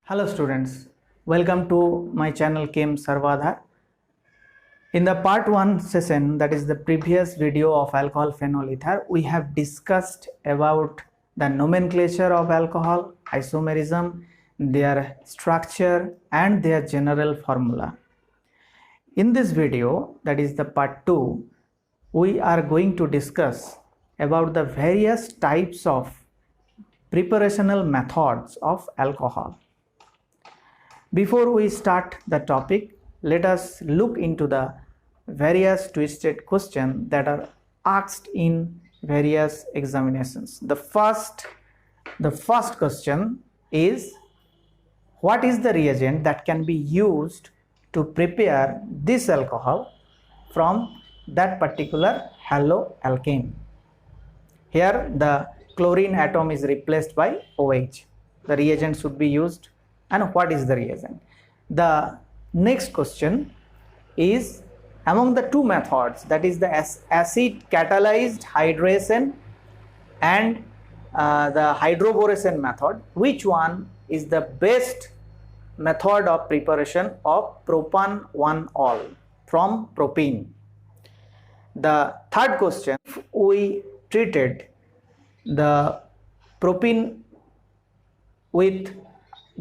Hello students, welcome to my channel Chem Sarvadhar. In the part 1 session, that is the previous video of alcohol phenol ether, we have discussed about the nomenclature of alcohol, isomerism, their structure and their general formula. In this video, that is the part 2, we are going to discuss about the various types of preparational methods of alcohol. Before we start the topic, let us look into the various twisted questions that are asked in various examinations. The first question is, what is the reagent that can be used to prepare this alcohol from that particular haloalkane? Here the chlorine atom is replaced by OH. The reagent should be used. And what is the reagent? The next question is, among the two methods, that is the acid catalyzed hydration and the hydroboration method, which one is the best method of preparation of propan-1-ol from propene? The third question, if we treated the propene with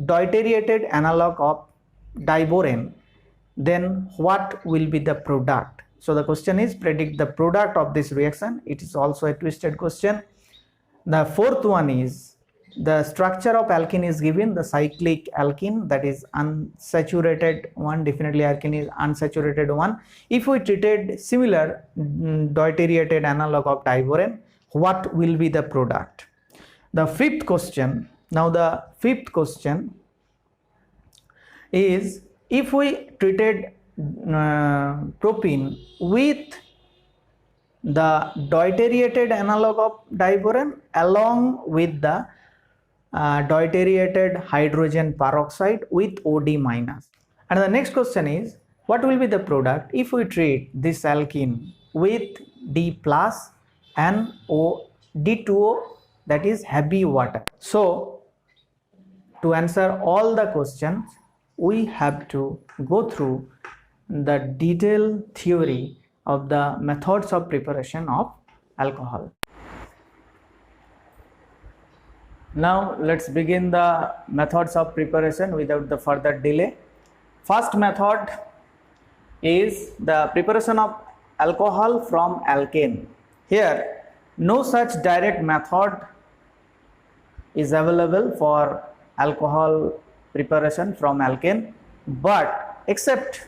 deuterated analog of diborane, then what will be the product? So the question is, predict the product of this reaction. It is also a twisted question. The fourth one is, the structure of alkene is given, the cyclic alkene, that is unsaturated one, definitely alkene is unsaturated one. If we treated similar deuterated analog of diborane, what will be the product? The fifth question, now the fifth question is, if we treated propene with the deuterated analog of diborane along with the deuterated hydrogen peroxide with OD minus. And the next question is, what will be the product if we treat this alkene with D plus and D2O, that is heavy water? So to answer all the questions, we have to go through the detailed theory of the methods of preparation of alcohol. Now let's begin the methods of preparation without the further delay. First method is the preparation of alcohol from alkane. Here no such direct method is available for alcohol preparation from alkane, but except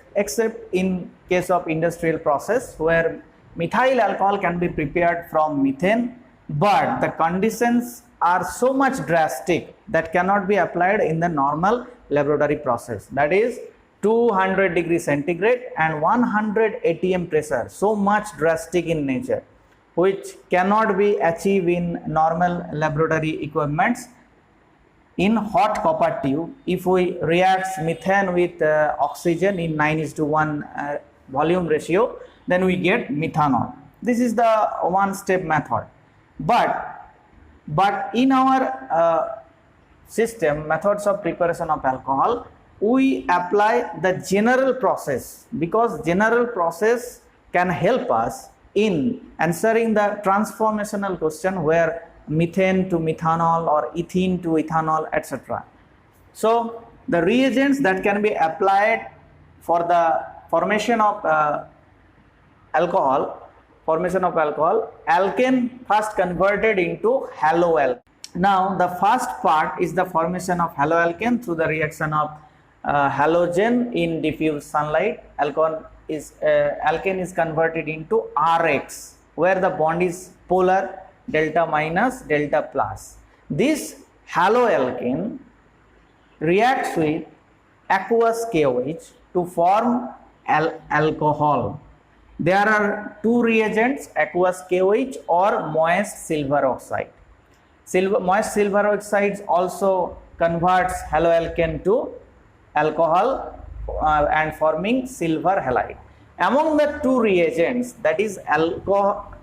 in case of industrial process where methyl alcohol can be prepared from methane, but the conditions are so much drastic that cannot be applied in the normal laboratory process, that is 200 degrees centigrade and 100 atm pressure, so much drastic in nature, which cannot be achieved in normal laboratory equipments. In hot copper tube, if we react methane with oxygen in 9:1 volume ratio, then we get methanol. This is the one-step method. But in our system, methods of preparation of alcohol, we apply the general process, because general process can help us in answering the transformational question where methane to methanol or ethene to ethanol, etc. So the reagents that can be applied for the formation of alcohol, alkane first converted into haloalkane. Now the first part is the formation of haloalkane through the reaction of halogen in diffuse sunlight. Alkane is converted into RX, where the bond is polar, delta minus, delta plus. This haloalkane reacts with aqueous KOH to form alcohol. There are two reagents, aqueous KOH or moist silver oxide. Moist silver oxide also converts haloalkane to alcohol and forming silver halide. Among the two reagents, that is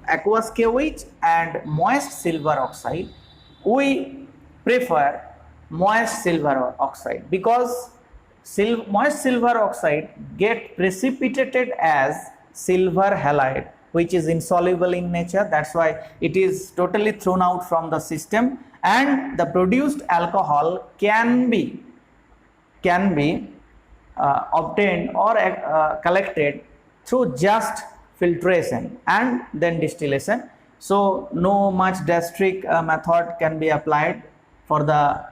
aqueous KOH and moist silver oxide, we prefer moist silver oxide, because moist silver oxide get precipitated as silver halide, which is insoluble in nature. That's why it is totally thrown out from the system, and the produced alcohol can be obtained or collected through just filtration and then distillation. So no much drastic method can be applied for the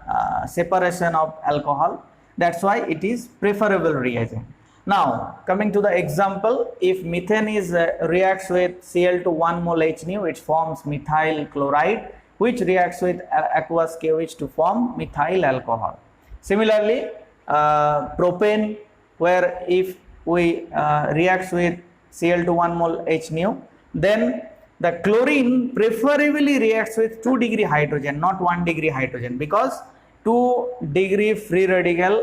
separation of alcohol. That's why it is preferable reagent. Now coming to the example, if methane is reacts with Cl to 1 mole HNO, it forms methyl chloride, which reacts with aqueous KOH to form methyl alcohol. Similarly, propane, where if we reacts with Cl to 1 mole HNO, then the chlorine preferably reacts with 2 degree hydrogen, not 1 degree hydrogen, because 2 degree free radical,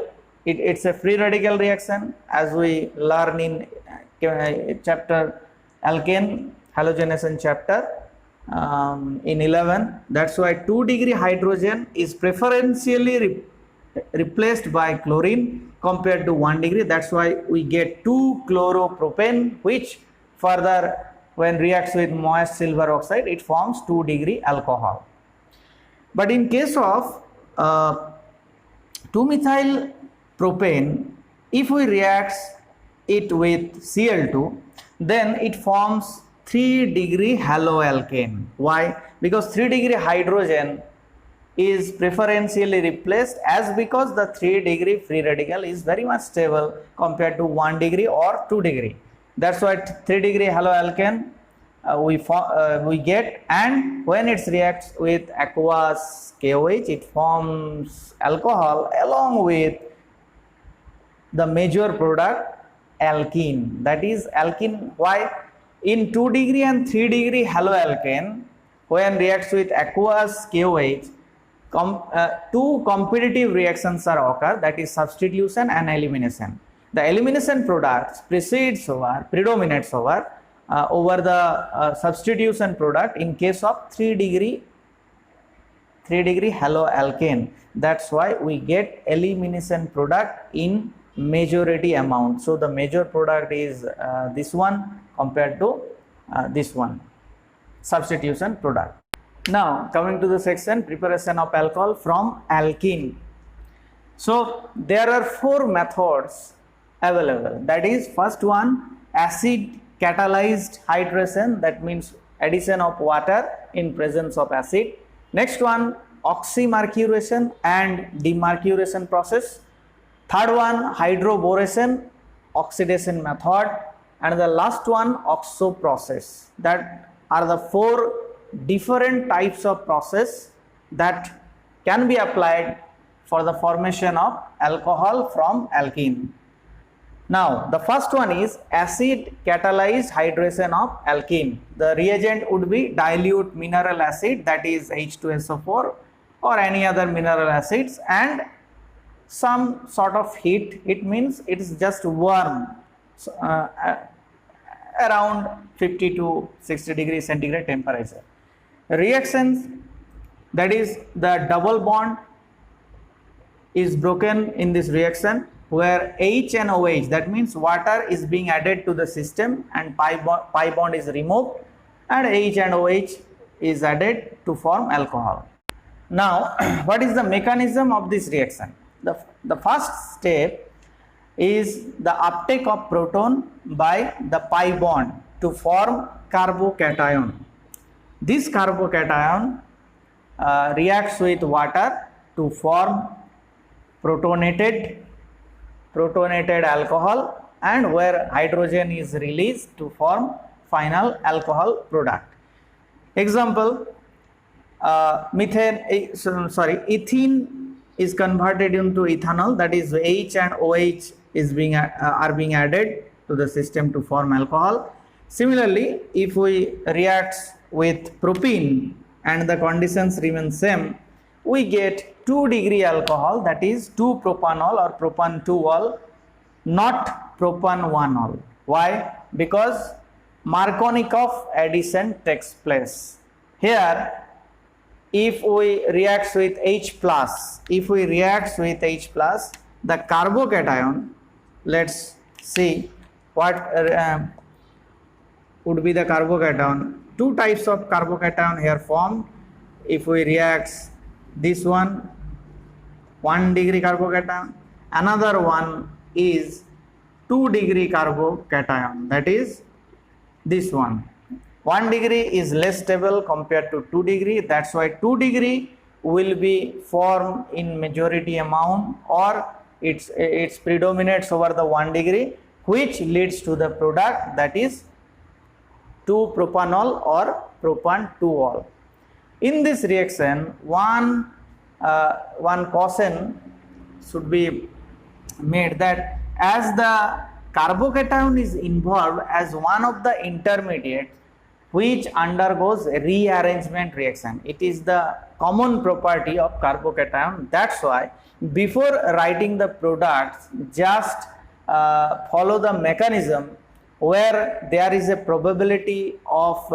it's a free radical reaction, as we learn in chapter alkane halogenation chapter in 11. That's why 2 degree hydrogen is preferentially replaced by chlorine compared to 1 degree. That's why we get 2 chloropropane, which further when reacts with moist silver oxide, it forms 2 degree alcohol. But in case of 2-methyl propane, if we react it with Cl2, then it forms 3 degree haloalkane. Why? Because 3 degree hydrogen is preferentially replaced, as because the 3 degree free radical is very much stable compared to 1 degree or 2 degree. That's why 3 degree haloalkane we get, and when it reacts with aqueous KOH, it forms alcohol along with the major product alkene. That is alkene. Why? In 2 degree and 3 degree haloalkane, when reacts with aqueous KOH, two competitive reactions are occur, that is substitution and elimination. The elimination product predominates over the substitution product in case of 3 degree haloalkane. That's why we get elimination product in majority amount. So the major product is this one compared to this one, substitution product. Now coming to the section preparation of alcohol from alkene. So there are 4 methods available. That is, first one, acid catalyzed hydration, that means addition of water in presence of acid. Next one, oxymercuration and demercuration process. Third one, hydroboration oxidation method, and the last one, oxo process. That are the 4 different types of process that can be applied for the formation of alcohol from alkene. Now the first one is acid catalyzed hydration of alkene. The reagent would be dilute mineral acid, that is H2SO4 or any other mineral acids, and some sort of heat. It means it is just warm, around 50 to 60 degrees centigrade temperature. Reactions, that is the double bond is broken in this reaction, where H and OH, that means water is being added to the system and pi bond is removed, and H and OH is added to form alcohol. Now what is the mechanism of this reaction? The first step is the uptake of proton by the pi bond to form carbocation. This carbocation reacts with water to form protonated alcohol, and where hydrogen is released to form final alcohol product. Example, ethene is converted into ethanol, that is H and OH is are being added to the system to form alcohol. Similarly, if we react with propene and the conditions remain same, we get 2 degree alcohol, that is 2-propanol or propan-2-ol, not propan-1-ol. Why? Because Markovnikov addition takes place. Here if we reacts with H plus, the carbocation, let's see what would be the carbocation. Two types of carbocation here formed. If we reacts this one, 1 degree carbocation, another one is 2 degree carbocation, that is this one. 1 degree is less stable compared to 2 degree, that's why 2 degree will be formed in majority amount, or it's predominates over the 1 degree, which leads to the product that is 2-propanol or propan-2-ol. In this reaction, one caution should be made, that as the carbocation is involved as one of the intermediates which undergoes rearrangement reaction. It is the common property of carbocation. That's why before writing the products, just follow the mechanism where there is a probability of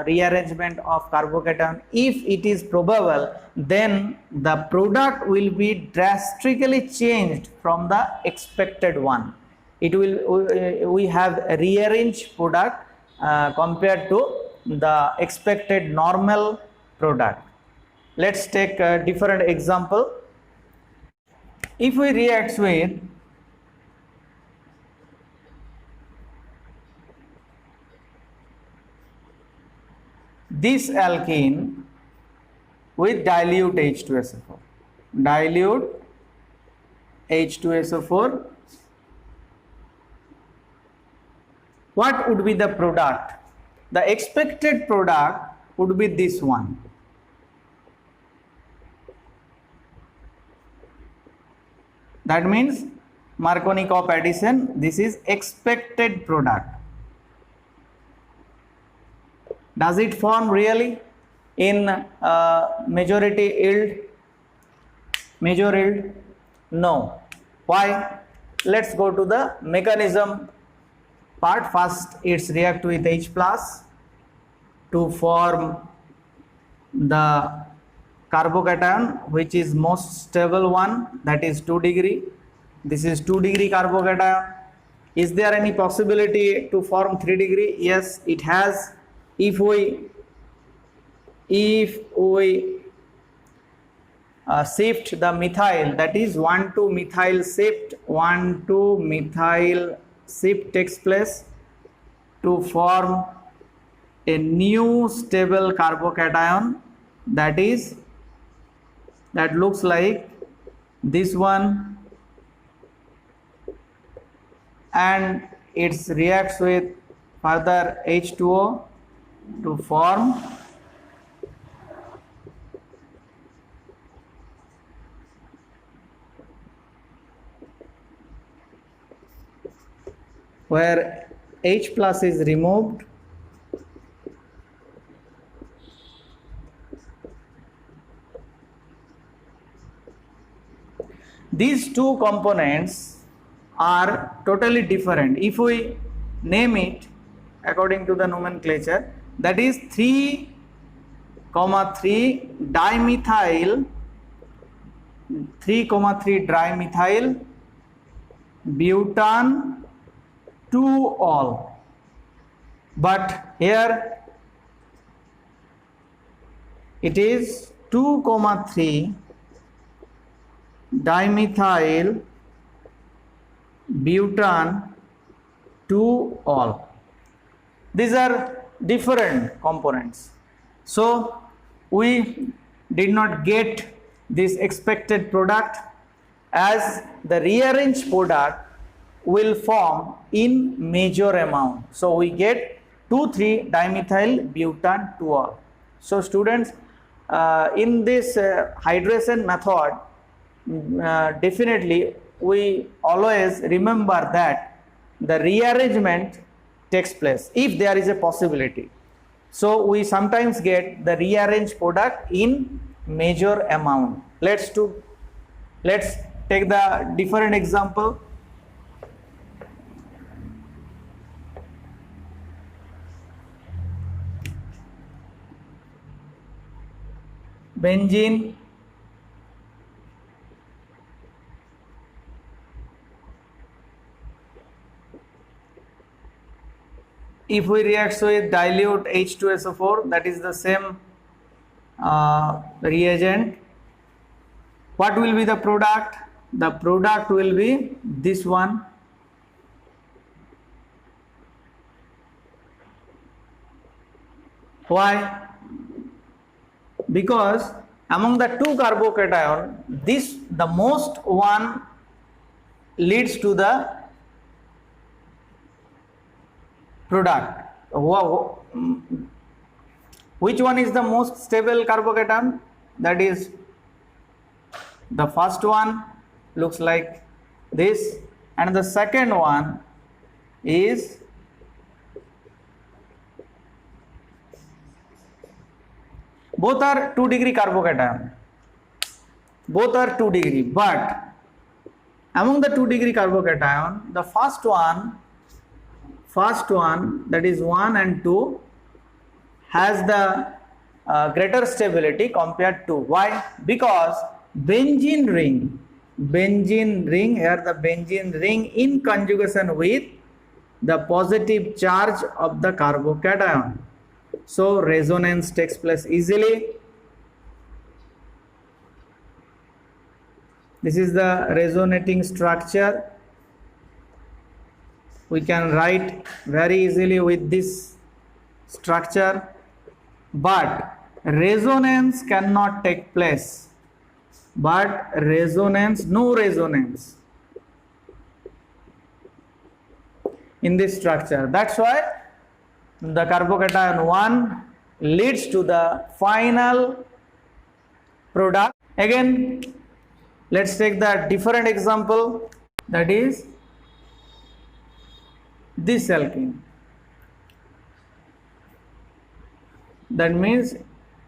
rearrangement of carbocation. If it is probable, then the product will be drastically changed from the expected one. It will we have a rearranged product compared to the expected normal product. Let's take a different example. If we react with this alkene with dilute H2SO4, dilute H2SO4, what would be the product? The expected product would be this one. That means Markovnikov addition, this is expected product. Does it form really in majority yield? Major yield? No. Why? Let's go to the mechanism part. First, it's react with H plus to form the carbocation, which is most stable one, that is 2 degree. This is 2 degree carbocation. Is there any possibility to form 3 degree? Yes, it has. If we shift the methyl, that is 1,2-methyl shift, 1,2-methyl shift takes place to form a new stable carbocation, that looks like this one, and it reacts with further H2O to form where H plus is removed, these two components are totally different. If we name it according to the nomenclature, that is 3,3 dimethyl, 3,3 dimethyl butan 2-ol, but here it is 2,3 dimethyl butan 2-ol. These are different components, so we did not get this expected product, as the rearranged product will form in major amount. So we get 2,3 dimethyl butan 2-ol. So students, in this hydration method, definitely we always remember that the rearrangement takes place if there is a possibility. So we sometimes get the rearranged product in major amount. Let's take the different example. benzene, if we react with dilute H2SO4, that is the same reagent, what will be the product? The product will be this one. Why? Because among the two carbocation, this the most one leads to the product. Which one is the most stable carbocation? That is the first one, looks like this, and the second one is both are 2 degree carbocation, both are 2 degree, but among the 2 degree carbocation, the first one that is 1 and 2 has the greater stability compared to. Why? Because benzene ring here, the benzene ring in conjugation with the positive charge of the carbocation, so resonance takes place easily. This is the resonating structure. We can write very easily with this structure, but resonance cannot take place. But resonance, no resonance in this structure. That's why the carbocation 1 leads to the final product. Again, let's take the different example, that is this alkene. That means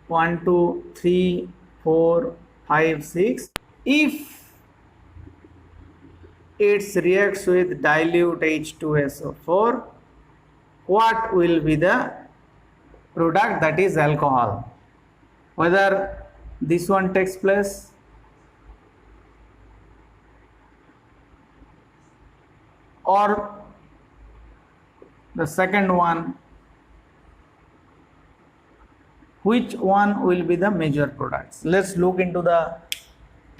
1, 2, 3, 4, 5, 6. If it reacts with dilute H2SO4, what will be the product? That is alcohol. Whether this one takes place or the second one, which one will be the major products? Let's look into the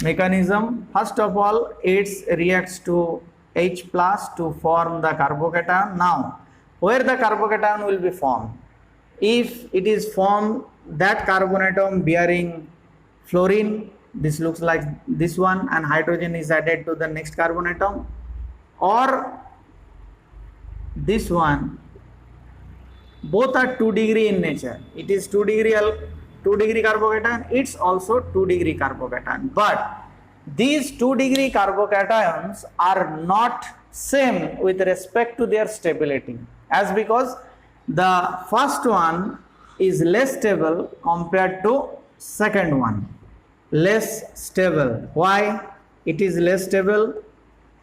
mechanism. First of all, it reacts to H plus to form the carbocation. Now, where the carbocation will be formed? If it is formed, that carbon atom bearing fluorine, this looks like this one, and hydrogen is added to the next carbon atom, or this one, both are 2 degree in nature. It is 2 degree carbocation, it's also 2 degree carbocation, but these 2 degree carbocations are not same with respect to their stability, as because the first one is less stable compared to second one, less stable. Why it is less stable?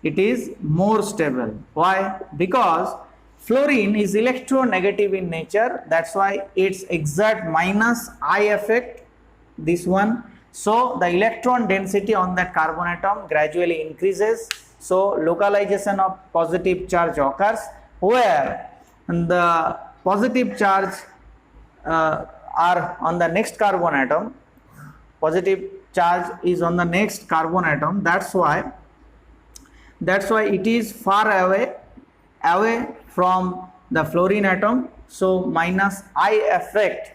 It is more stable. Why? Because fluorine is electronegative in nature, that's why its exact minus I effect this one, so the electron density on that carbon atom gradually increases, so localization of positive charge occurs, where the positive charge are on the next carbon atom, positive charge is on the next carbon atom, that's why it is far away from the fluorine atom, so minus I effect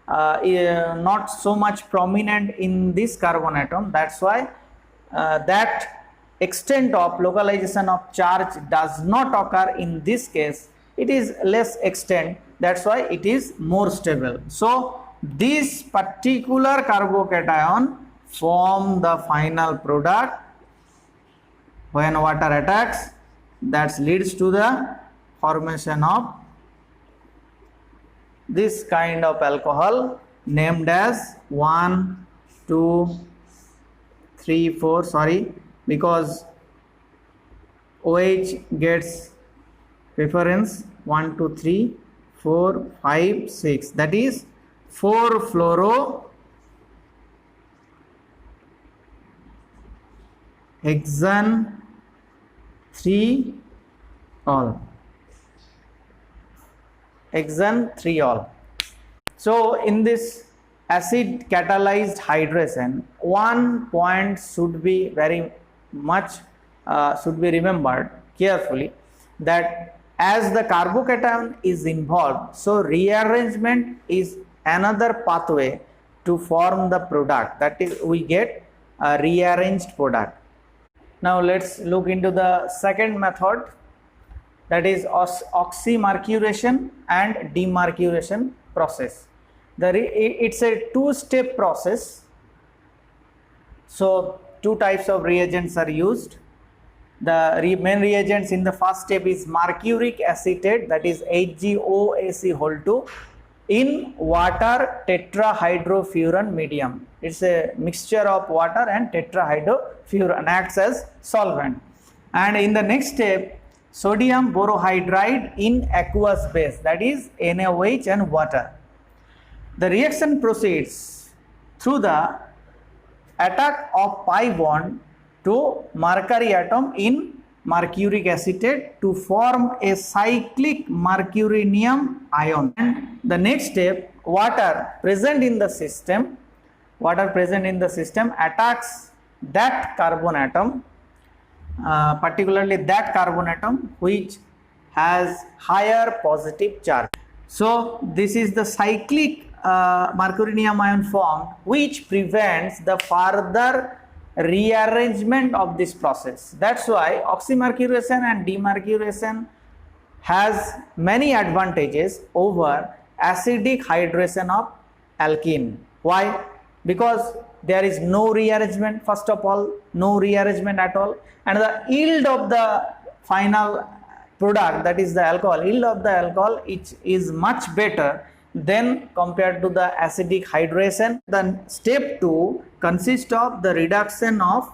not so much prominent in this carbon atom, that's why that extent of localization of charge does not occur in this case, it is less extent, that's why it is more stable. So this particular carbocation form the final product when water attacks, that leads to the formation of this kind of alcohol named as 1, 2, 3, 4, sorry, because OH gets preference 1, 2, 3, 4, 5, 6, that is 4 fluoro hexane 3 ol. Hexane 3 ol. So in this acid catalyzed hydration, one point should be very much should be remembered carefully, that as the carbocation is involved, so rearrangement is another pathway to form the product, that is we get a rearranged product. Now let's look into the second method, that is oxymercuration and demercuration process. It's a two-step process. So two types of reagents are used. The main reagents in the first step is mercuric acetate, that is HgOAc(2) in water tetrahydrofuran medium. It's a mixture of water and tetrahydrofuran, acts as solvent. And in the next step, sodium borohydride in aqueous base, that is NaOH and water. The reaction proceeds through the attack of pi bond to mercury atom in mercuric acetate to form a cyclic mercurinium ion. And the next step, water present in the system attacks that carbon atom, particularly that carbon atom which has higher positive charge. So this is the cyclic mercurinium ion formed, which prevents the further rearrangement of this process. That's why oxymercuration and demercuration has many advantages over acidic hydration of alkene. Why? Because there is no rearrangement, first of all, no rearrangement at all, and the yield of the final product, that is the alcohol, yield of the alcohol is much better than compared to the acidic hydration. Then step 2 consists of the reduction of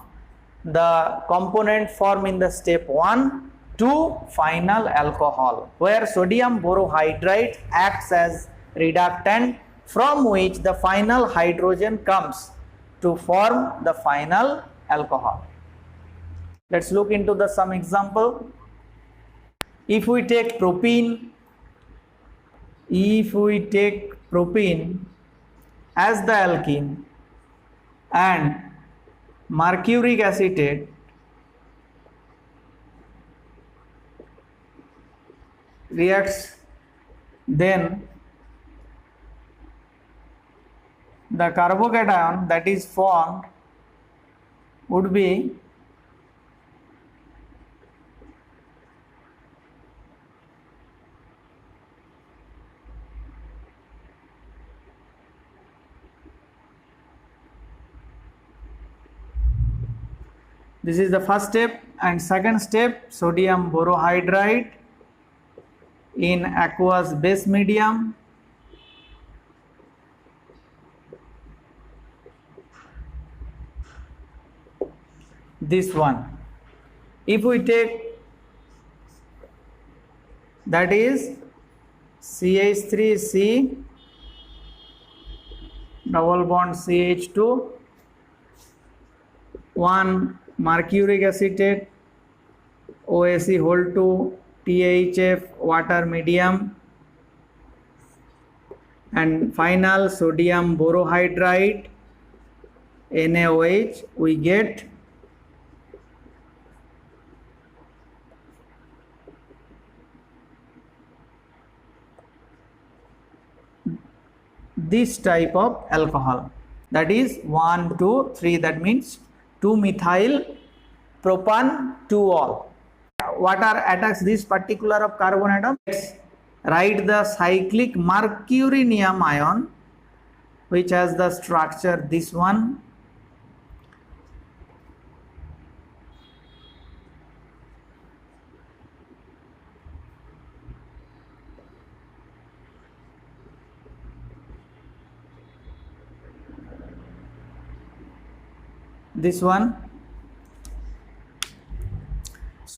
the component formed in the step 1 to final alcohol, where sodium borohydride acts as reductant, from which the final hydrogen comes to form the final alcohol. Let's look into some example. If we take propene as the alkene and mercuric acetate reacts, then the carbocation that is formed would be this is the first step. And second step, sodium borohydride in aqueous base medium, this one. If we take, that is CH3C double bond CH2, 1 mercuric acetate OAc(2) THF water medium, and final sodium borohydride NaOH, we get this type of alcohol, that is 1, 2, 3, that means 2-methyl propan 2-ol. Water attacks this particular of carbon atom. Let's write the cyclic mercurinium ion, which has the structure this one. This one.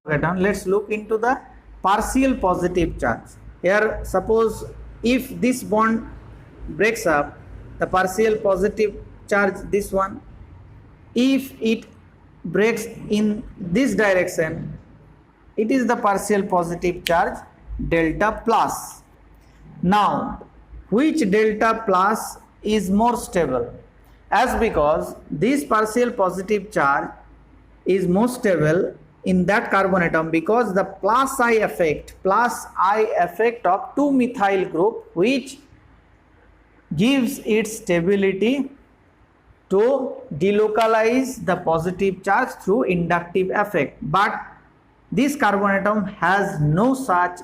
Let's look into the partial positive charge. Here, suppose if this bond breaks up, the partial positive charge, this one, if it breaks in this direction, it is the partial positive charge delta plus. Now, which delta plus is more stable? As because this partial positive charge is more stable in that carbon atom, because the plus I effect of 2-methyl group, which gives its stability to delocalize the positive charge through inductive effect. But this carbon atom has no such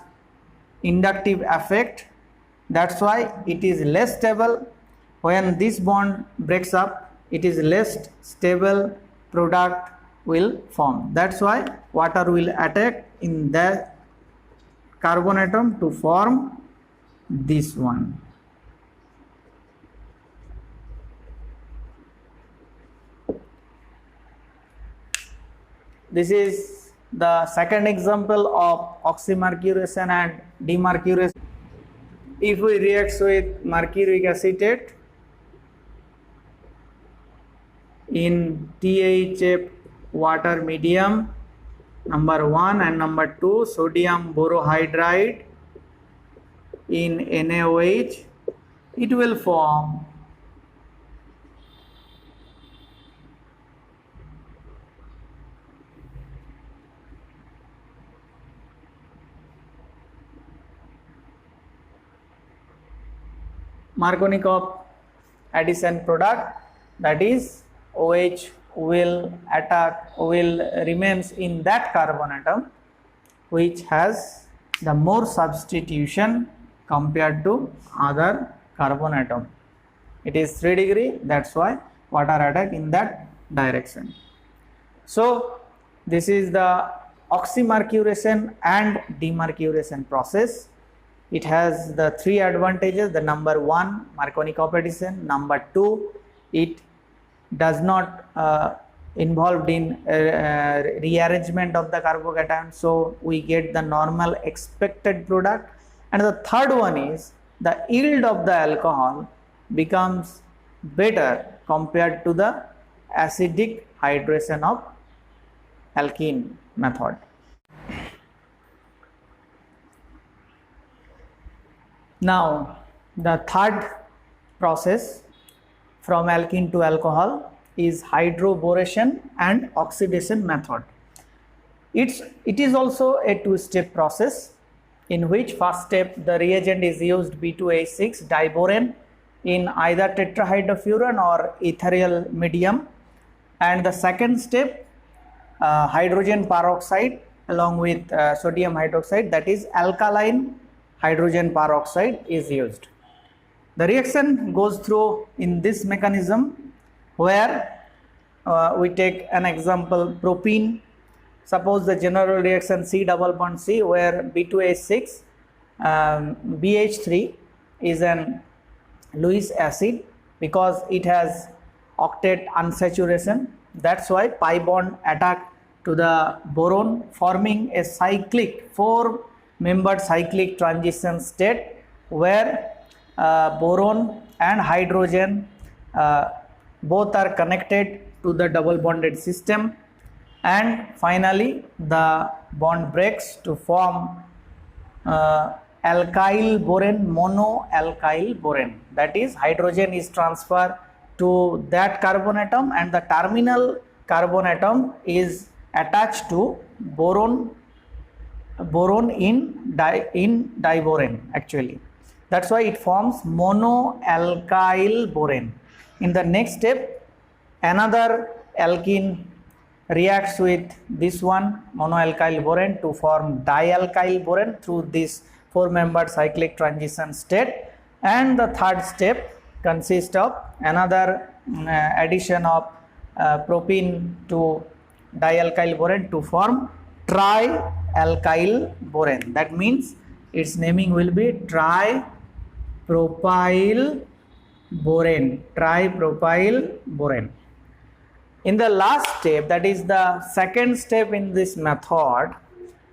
inductive effect. That's why it is less stable. When this bond breaks up, it is less stable product will form. That's why water will attack in the carbon atom to form this one. This is the second example of oxymercuration and demercuration. If we react with mercuric acetate in THF water medium, number 1 and number 2, sodium borohydride in NaOH, it will form Markovnikov addition product, that is OH will remains in that carbon atom which has the more substitution compared to other carbon atom. It is 3 degree, that's why water attack in that direction. So this is the oxymercuration and demercuration process. It has the 3 advantages. The number 1, Markovnikov addition. Number 2, it does not involved in rearrangement of the carbocation, so we get the normal expected product. And the third one is the yield of the alcohol becomes better compared to the acidic hydration of alkene method. Now the third process from alkene to alcohol is hydroboration and oxidation method. It is also a 2-step process, in which first step the reagent is used B2H6 diborane in either tetrahydrofuran or ethereal medium, and the second step hydrogen peroxide along with sodium hydroxide, that is alkaline hydrogen peroxide is used. The reaction goes through in this mechanism, where we take an example, propene. Suppose the general reaction C double bond C, where B2H6 BH3 is an Lewis acid, because it has octet unsaturation. That's why pi bond attack to the boron, forming a cyclic 4-membered cyclic transition state, where boron and hydrogen both are connected to the double bonded system, and finally the bond breaks to form alkyl borane, monoalkyl borane. That is, hydrogen is transferred to that carbon atom and the terminal carbon atom is attached to boron in diborane actually. That's why it forms monoalkyl borane. In the next step, another alkene reacts with this one, monoalkyl borane, to form dialkyl borane through this 4-membered cyclic transition state. And the third step consists of another addition of propene to dialkyl borane to form trialkyl borane. That means its naming will be tripropyl borane. In the last step, that is the second step in this method,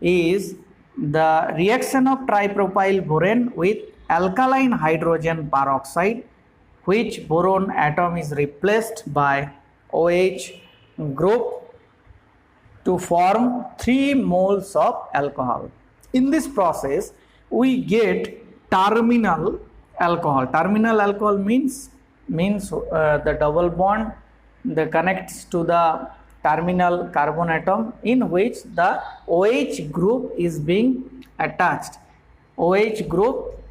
is the reaction of tripropyl borane with alkaline hydrogen peroxide, which boron atom is replaced by OH group to form 3 moles of alcohol. In this process, we get terminal alcohol. Terminal alcohol means the double bond that connects to the terminal carbon atom in which the OH group is being attached. OH group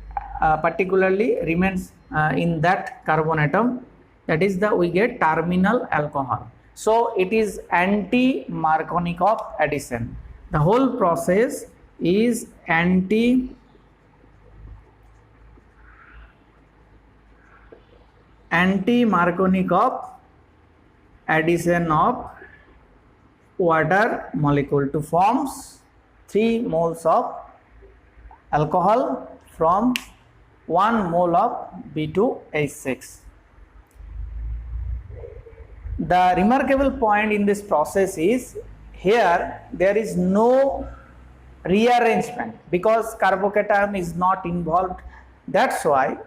particularly remains in that carbon atom, that is we get terminal alcohol. So it is anti-Markovnikov addition. The whole process is anti-Markovnikov addition of water molecule to forms 3 moles of alcohol from 1 mole of B2H6. The remarkable point in this process is here there is no rearrangement because carbocation is not involved. That's why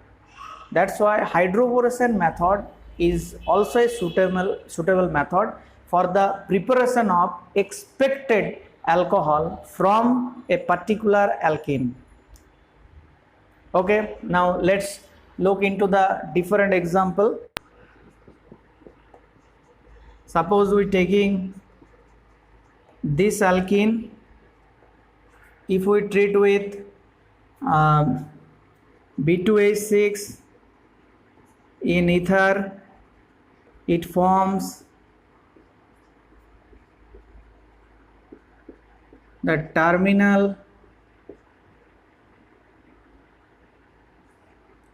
hydroboration method is also a suitable method for the preparation of expected alcohol from a particular alkene. Okay, now let's look into the different example. Suppose we taking this alkene, if we treat with B2H6 in ether, it forms the terminal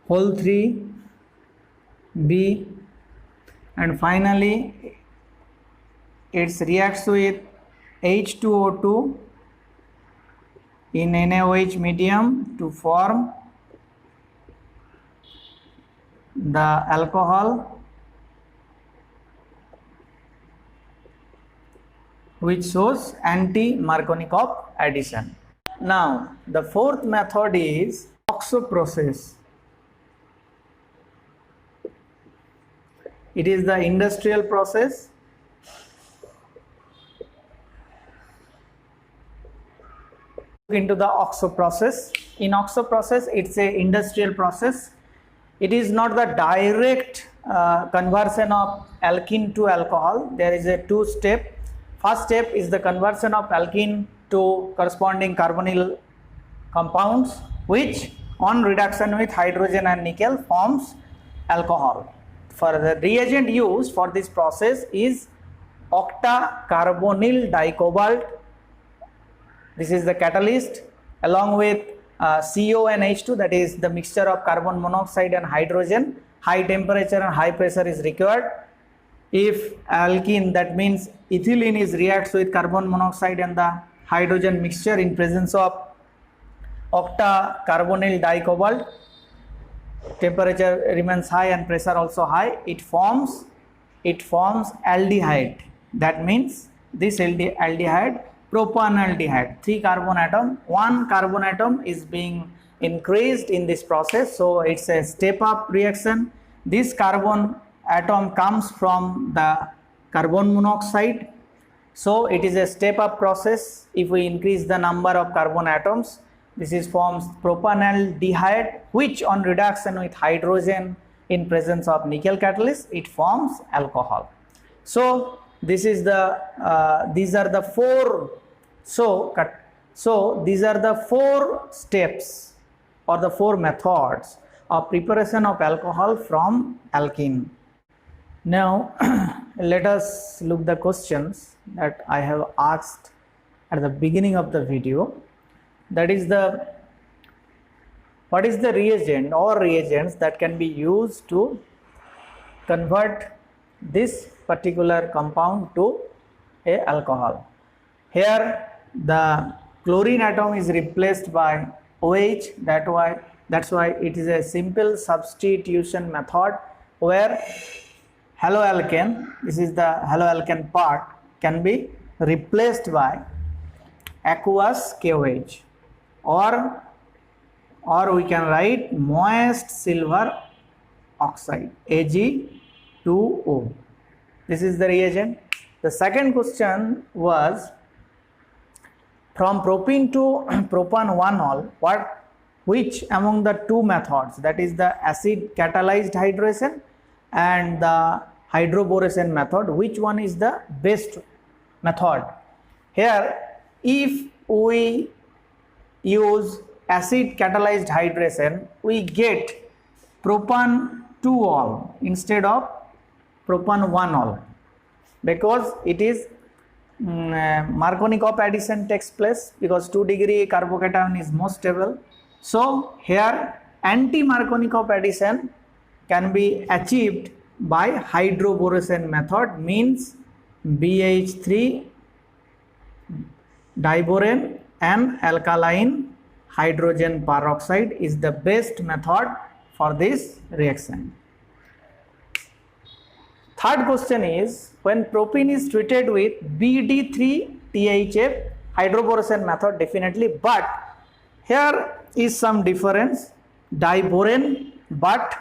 whole 3 B, and finally it reacts with H2O2 in NaOH medium to form the alcohol which shows anti-Markovnikov addition. Now the fourth method is OXO process. It is the industrial process. Into the OXO process. In OXO process, it's a industrial process. It is not the direct conversion of alkene to alcohol. There is a 2-step. First step is the conversion of alkene to corresponding carbonyl compounds, which on reduction with hydrogen and nickel forms alcohol. For the reagent used for this process is octacarbonyl dicobalt. This is the catalyst, along with CO and H2, that is the mixture of carbon monoxide and hydrogen. High temperature and high pressure is required. If alkene, that means ethylene, is reacts with carbon monoxide and the hydrogen mixture in presence of octacarbonyl dicobalt, temperature remains high and pressure also high, it forms aldehyde. That means this aldehyde, propanaldehyde, 3 carbon atom, 1 carbon atom is being increased in this process, so it's a step up reaction. This carbon atom comes from the carbon monoxide, so it is a step up process. If we increase the number of carbon atoms, this is forms propanaldehyde, which on reduction with hydrogen in presence of nickel catalyst, it forms alcohol. So this is the these are the 4 these are the 4 steps or the 4 methods of preparation of alcohol from alkene. Now let us look the questions that I have asked at the beginning of the video. That is what is the reagent or reagents that can be used to convert this particular compound to a alcohol. Here the chlorine atom is replaced by OH, that's why it is a simple substitution method where haloalkane, this is the haloalkane part, can be replaced by aqueous KOH, or we can write moist silver oxide, Ag2O. This is the reagent. The second question was from propene to propan-1-ol, which among the two methods, that is the acid catalyzed hydration and the hydroboration method, which one is the best method? Here, if we use acid catalyzed hydration, we get propan-2-ol instead of propan-1-ol, because it is Markovnikov addition takes place, because 2-degree carbocation is most stable. So here anti-Markovnikov addition can be achieved by hydroboration method, means BH3 diborane and alkaline hydrogen peroxide is the best method for this reaction. Third question is, when propene is treated with BD3-THF, hydroboration method definitely, but here is some difference, diborane, but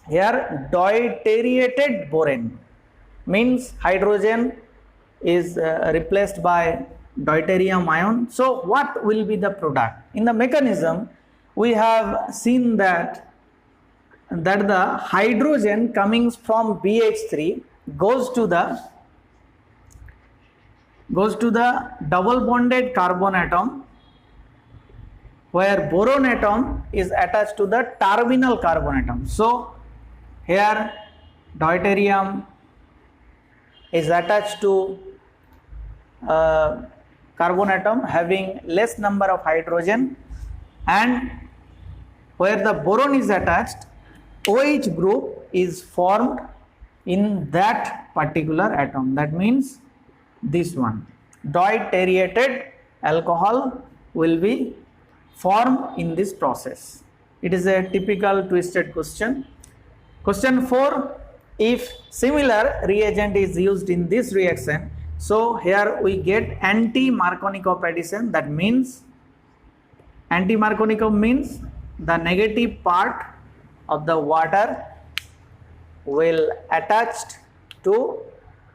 here deuterated borane, means hydrogen is replaced by deuterium ion. So what will be the product? In the mechanism, we have seen that the hydrogen coming from BH3 goes to the double bonded carbon atom, where boron atom is attached to the terminal carbon atom. So here deuterium is attached to carbon atom having less number of hydrogen, and where the boron is attached, OH group is formed in that particular atom. That means this one, deuterated alcohol will be formed in this process. It is a typical twisted question. Question 4, if similar reagent is used in this reaction, so here we get anti-Markovnikov addition. That means anti-Markovnikov means the negative part of the water will attached to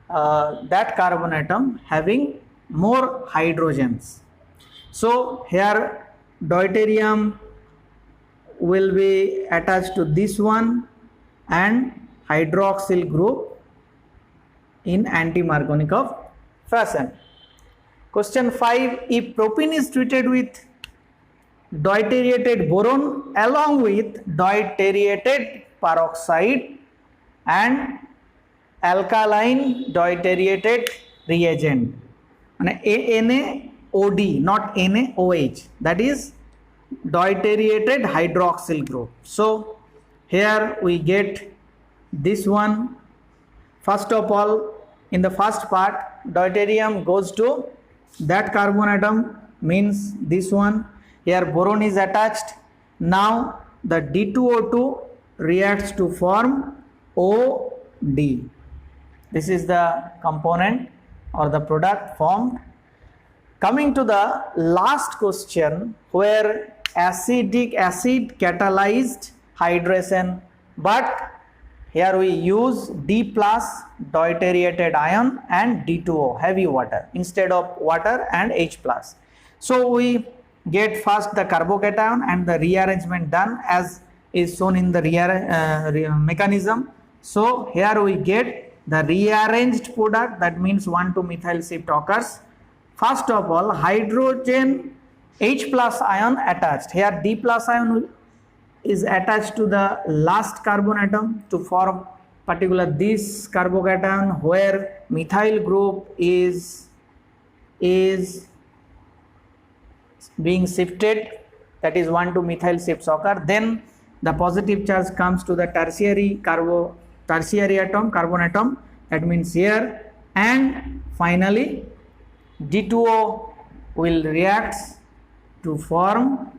that carbon atom having more hydrogens. So here deuterium will be attached to this one and hydroxyl group in anti-Markovnikov fashion. Question 5, if propene is treated with deuterated boron along with deuterated peroxide and alkaline deuterated reagent, NaOD, not NaOH, that is deuterated hydroxyl group. So here we get this one. First of all, in the first part, deuterium goes to that carbon atom, means this one. Here boron is attached. Now the D2O2 reacts to form OD. This is the component or the product formed. Coming to the last question, where acid catalyzed hydration, but here we use D plus deuterated ion and D2O, heavy water, instead of water and H plus. So we get first the carbocation and the rearrangement done as is shown in the mechanism. So here we get the rearranged product, that means 1,2-methyl shift occurs. First of all, hydrogen H plus ion attached. Here D plus ion is attached to the last carbon atom to form particular this carbocation, where methyl group is being shifted, that is 1,2-methyl shifts occur. Then the positive charge comes to the tertiary carbon atom, that means here, and finally D2O will react to form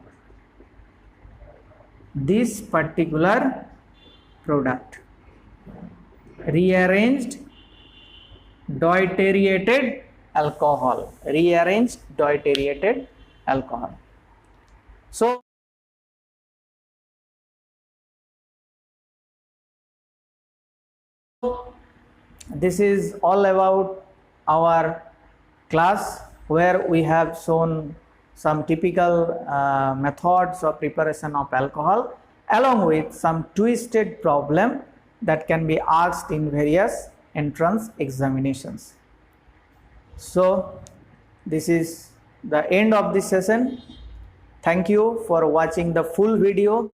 this particular product, rearranged deuterated alcohol, So this is all about our class where we have shown some typical methods of preparation of alcohol along with some twisted problem that can be asked in various entrance examinations. So this is the end of this session. Thank you for watching the full video.